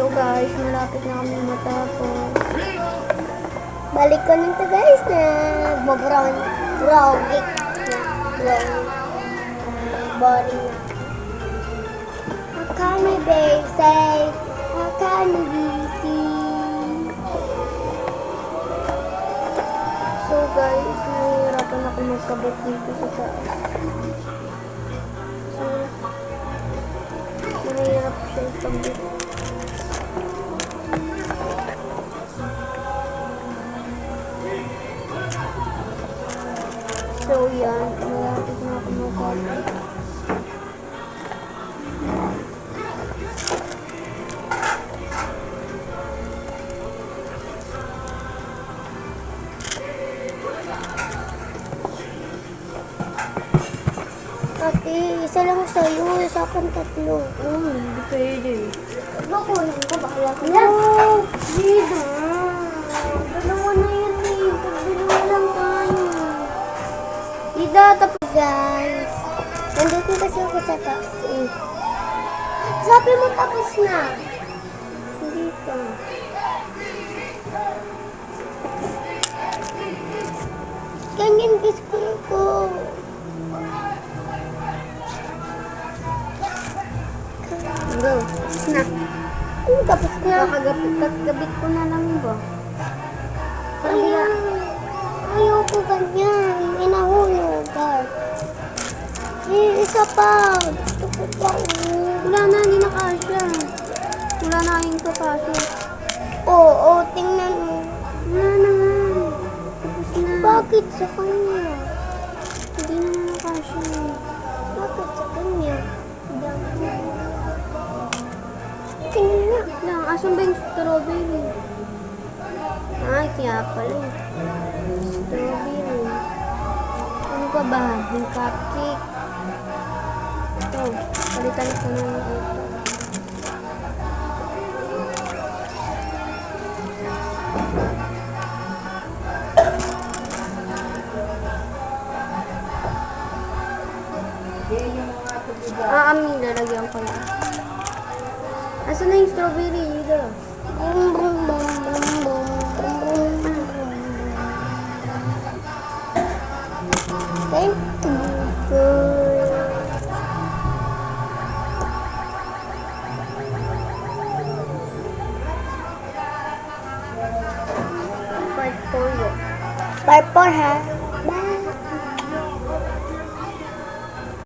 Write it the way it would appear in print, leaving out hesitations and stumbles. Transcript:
So guys, malapit na kami matapos. Balik ko nito guys na brown brownic na boring na. Akame say akame busy. So guys, nahihirapan ako magkabot dito sa taas. So, mahirap siya ikabot. So yan, malapit na ako magkabot. Ate, isa lang sa'yo, isa kang tatlo. Hindi pwede. Bakunin ko, bakla ko na. No! Hindi na! Dalawa na yan eh. Pagdalawa lang tayo. Ida, tapos. Guys, nandito kasi ako sa taxi. Sabi mo tapos na. Hindi pa. Ganyan gusto ko. Go. Tapos na. Ano tapos na? Kakagabit ko na lang ba? Ayan. Ayoko ganyan. Inahulog. Isa pa. Gusto ko pa. Wala na, hindi na kasya. Wala na kayong kapasok. Oo, tingnan mo. Wala na nga. Tapos na. Bakit sa kanya? Hindi na nga kasya. Bakit sa kanya? Tingnan na. Lang, asan ba yung strawberry? Ay, kaya pala eh. Strawberry. Ano pa ba? Yung cupcake. Ito, palitan ko na yung ito. Amin, lalagyan ko na. Asan na yung strawberry? Ito. Bum, bum, bum, bum, bum, bum, bum. Thank you. Part 4 yun. Part 4 ha.